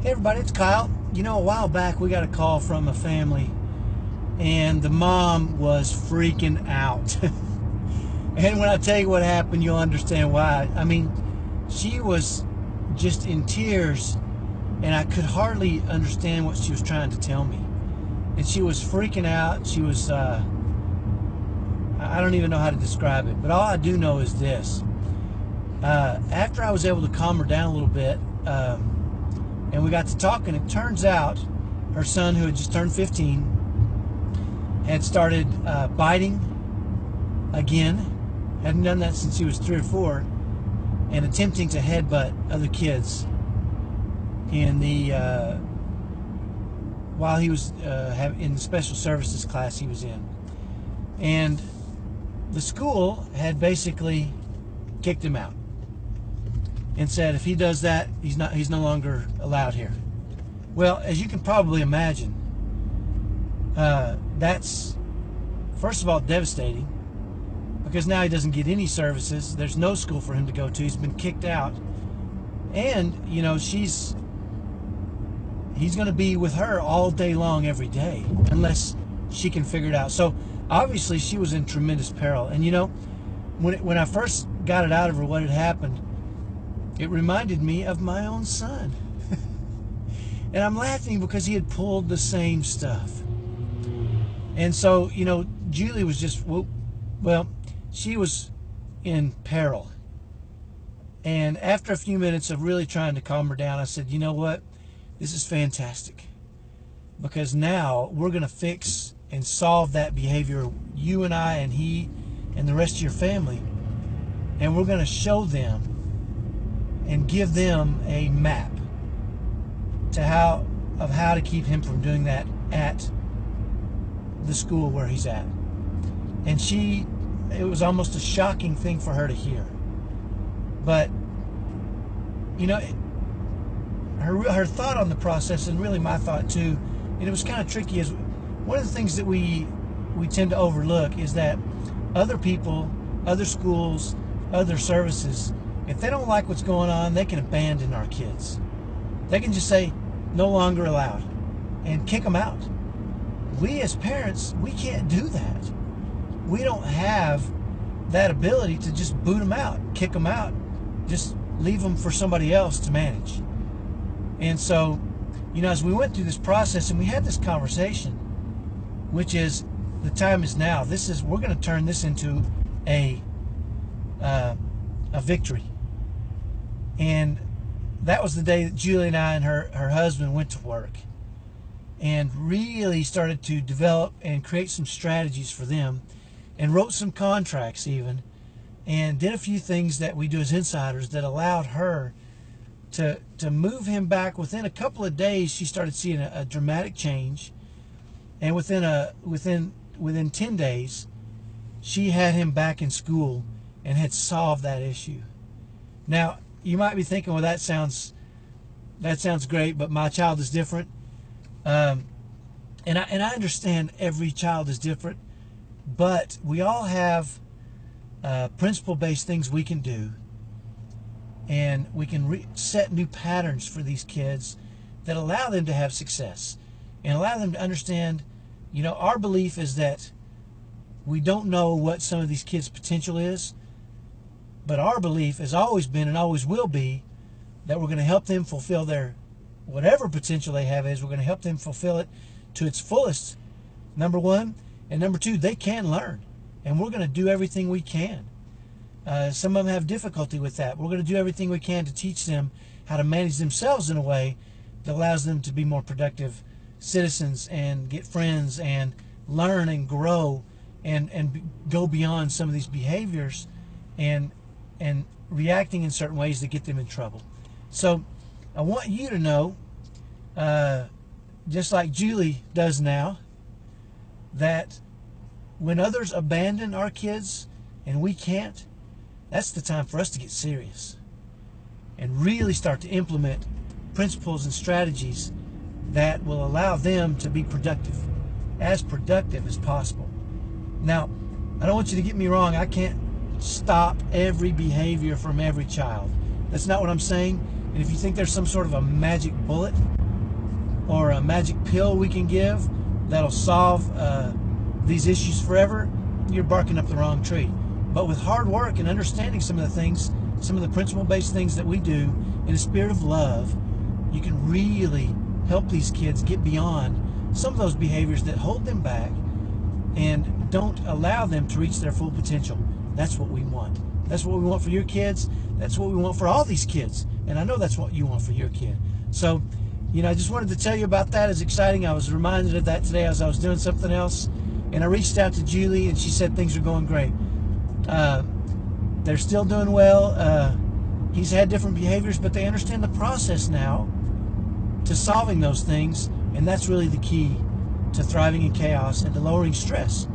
Hey everybody, it's Kyle. You know, a while back we got a call from a family and the mom was freaking out. And when I tell you what happened, you'll understand why. I mean, she was just in tears and I could hardly understand what she was trying to tell me. And she was freaking out. She was, I don't even know how to describe it, but all I do know is this. After I was able to calm her down a little bit, and we got to talking, it turns out her son, who had just turned 15, had started biting again. Hadn't done that since he was 3 or 4, and attempting to headbutt other kids in the while he was in the special services class he was in. And the school had basically kicked him out and said if he does that, he's no longer allowed here. Well, as you can probably imagine, that's first of all devastating, because now he doesn't get any services. There's no school for him to go to. He's been kicked out, and you know, he's going to be with her all day long every day unless she can figure it out. So obviously she was in tremendous peril. And you know, when I first got it out of her what had happened, it reminded me of my own son. And I'm laughing because he had pulled the same stuff. And so, you know, Julie was just, well, she was in peril. And after a few minutes of really trying to calm her down, I said, you know what? This is fantastic. Because now we're going to fix and solve that behavior, you and I and he and the rest of your family. And we're going to show them and give them a map to how to keep him from doing that at the school where he's at. And it was almost a shocking thing for her to hear. But, you know, her thought on the process, and really my thought too, and it was kind of tricky, is one of the things that we tend to overlook is that other people, other schools, other services, if they don't like what's going on, they can abandon our kids. They can just say, no longer allowed, and kick them out. We as parents, we can't do that. We don't have that ability to just boot them out, kick them out, just leave them for somebody else to manage. And so, you know, as we went through this process and we had this conversation, which is, the time is now. We're going to turn this into a victory. And that was the day that Julie and I and her husband went to work and really started to develop and create some strategies for them, and wrote some contracts even, and did a few things that we do as insiders that allowed her to move him back. Within a couple of days, she started seeing a dramatic change, and within 10 days, she had him back in school and had solved that issue. Now, you might be thinking, well, that sounds great, but my child is different. And I understand every child is different, but we all have principle-based things we can do, and we can set new patterns for these kids that allow them to have success and allow them to understand, you know, our belief is that we don't know what some of these kids' potential is, but our belief has always been and always will be that we're going to help them fulfill their whatever potential they have is. We're going to help them fulfill it to its fullest, number one. And number two, they can learn. And we're going to do everything we can. Some of them have difficulty with that. We're going to do everything we can to teach them how to manage themselves in a way that allows them to be more productive citizens and get friends and learn and grow and go beyond some of these behaviors and reacting in certain ways that get them in trouble. So I want you to know, just like Julie does now, that when others abandon our kids and we can't, that's the time for us to get serious and really start to implement principles and strategies that will allow them to be productive as possible. Now, I don't want you to get me wrong. I can't stop every behavior from every child. That's not what I'm saying. And if you think there's some sort of a magic bullet or a magic pill we can give that'll solve these issues forever, you're barking up the wrong tree. But with hard work and understanding some of the things, some of the principle-based things that we do in a spirit of love, you can really help these kids get beyond some of those behaviors that hold them back and don't allow them to reach their full potential. That's what we want. That's what we want for your kids. That's what we want for all these kids. And I know that's what you want for your kid. So, I just wanted to tell you about that. It's exciting. I was reminded of that today as I was doing something else. And I reached out to Julie, and she said things are going great. They're still doing well. He's had different behaviors, but they understand the process now to solving those things. And that's really the key to thriving in chaos and to lowering stress,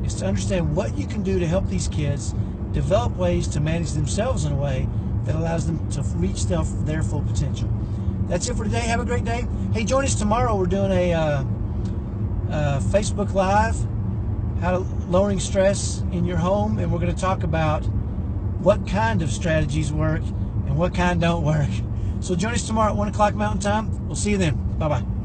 is to understand what you can do to help these kids develop ways to manage themselves in a way that allows them to reach their full potential. That's it for today. Have a great day. Hey, join us tomorrow. We're doing a Facebook Live, how to lowering stress in your home, and we're going to talk about what kind of strategies work and what kind don't work. So join us tomorrow at 1 o'clock Mountain Time. We'll see you then. Bye-bye.